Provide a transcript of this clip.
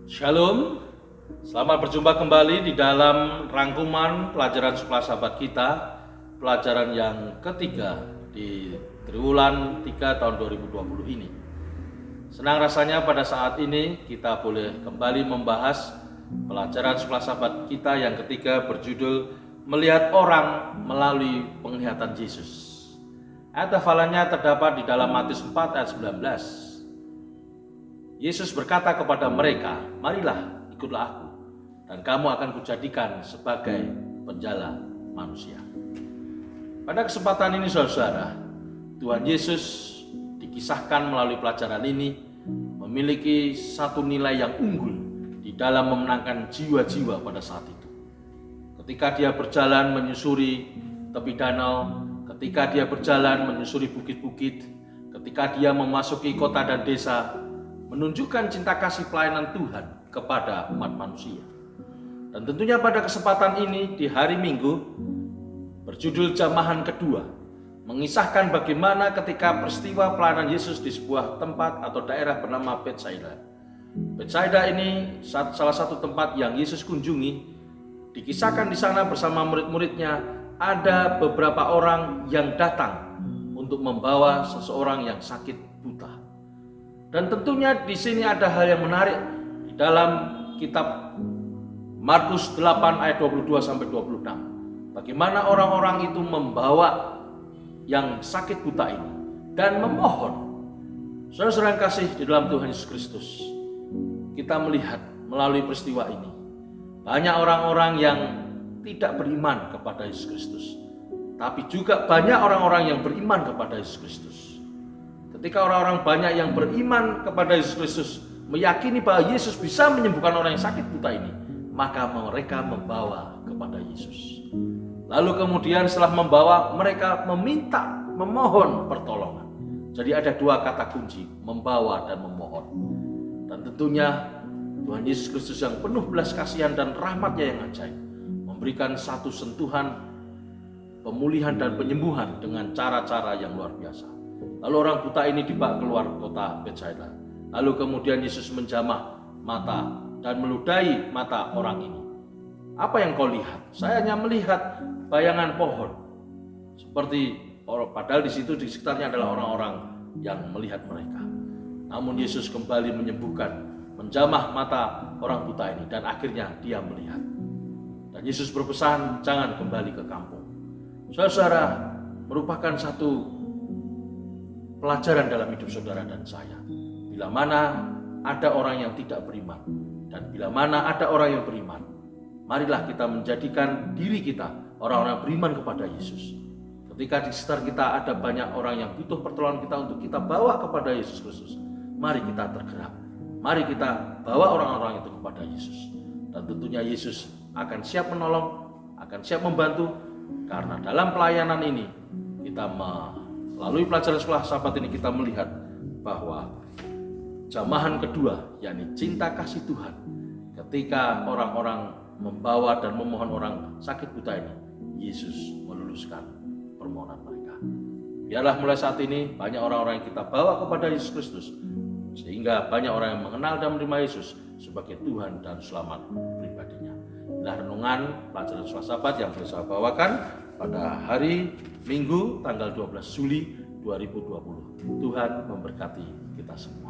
Shalom, selamat berjumpa kembali di dalam rangkuman pelajaran sekolah sahabat kita, pelajaran yang ketiga di triwulan 3 tahun 2020 ini. Senang rasanya pada saat ini kita boleh kembali membahas pelajaran sekolah sahabat kita yang ketiga berjudul Melihat Orang Melalui Penglihatan Yesus. Ayat hafalannya terdapat di dalam Matius 4 ayat 19. Yesus berkata kepada mereka, "Marilah, ikutlah aku, dan kamu akan kujadikan sebagai penjala manusia." Pada kesempatan ini saudara, Tuhan Yesus dikisahkan melalui pelajaran ini memiliki satu nilai yang unggul di dalam memenangkan jiwa-jiwa pada saat itu. Ketika dia berjalan menyusuri tepi danau, ketika dia berjalan menyusuri bukit-bukit, ketika dia memasuki kota dan desa, menunjukkan cinta kasih pelayanan Tuhan kepada umat manusia. Dan tentunya pada kesempatan ini di hari Minggu berjudul Jamahan Kedua, mengisahkan bagaimana ketika peristiwa pelayanan Yesus di sebuah tempat atau daerah bernama Betsaida. Betsaida ini salah satu tempat yang Yesus kunjungi. Dikisahkan di sana bersama murid-muridnya ada beberapa orang yang datang untuk membawa seseorang yang sakit buta. Dan tentunya di sini ada hal yang menarik di dalam kitab Markus 8 ayat 22 sampai 26. Bagaimana orang-orang itu membawa yang sakit buta ini dan memohon. Saudara-saudara yang kasih di dalam Tuhan Yesus Kristus, kita melihat melalui peristiwa ini banyak orang-orang yang tidak beriman kepada Yesus Kristus, tapi juga banyak orang-orang yang beriman kepada Yesus Kristus. Ketika orang-orang banyak yang beriman kepada Yesus Kristus, meyakini bahwa Yesus bisa menyembuhkan orang yang sakit buta ini, maka mereka membawa kepada Yesus. Lalu kemudian setelah membawa, mereka memohon pertolongan. Jadi ada dua kata kunci, membawa dan memohon. Dan tentunya Tuhan Yesus Kristus yang penuh belas kasihan dan rahmat-Nya yang ajaib, memberikan satu sentuhan pemulihan dan penyembuhan dengan cara-cara yang luar biasa. Lalu orang buta ini dibawa keluar kota Betsaida. Lalu kemudian Yesus menjamah mata dan meludahi mata orang ini. Apa yang kau lihat? Saya hanya melihat bayangan pohon. Seperti padahal di situ di sekitarnya adalah orang-orang yang melihat mereka. Namun Yesus kembali menyembuhkan, menjamah mata orang buta ini dan akhirnya dia melihat. Dan Yesus berpesan jangan kembali ke kampung. Saudara, merupakan satu pelajaran dalam hidup saudara dan saya. Bila mana ada orang yang tidak beriman dan bila mana ada orang yang beriman, marilah kita menjadikan diri kita orang-orang beriman kepada Yesus. Ketika di sekitar kita ada banyak orang yang butuh pertolongan kita untuk kita bawa kepada Yesus Kristus, mari kita tergerak. Mari kita bawa orang-orang itu kepada Yesus. Dan tentunya Yesus akan siap menolong, akan siap membantu, karena dalam pelayanan ini kita melalui pelajaran sekolah sahabat ini kita melihat bahwa jamahan kedua, yakni cinta kasih Tuhan, ketika orang-orang membawa dan memohon orang sakit buta ini, Yesus meluluskan permohonan mereka. Biarlah mulai saat ini banyak orang-orang yang kita bawa kepada Yesus Kristus, sehingga banyak orang yang mengenal dan menerima Yesus sebagai Tuhan dan Selamat pribadinya. Inilah renungan pelajaran sekolah sahabat yang saya bawakan pada hari Minggu tanggal 12 Juli 2020. Tuhan memberkati kita semua.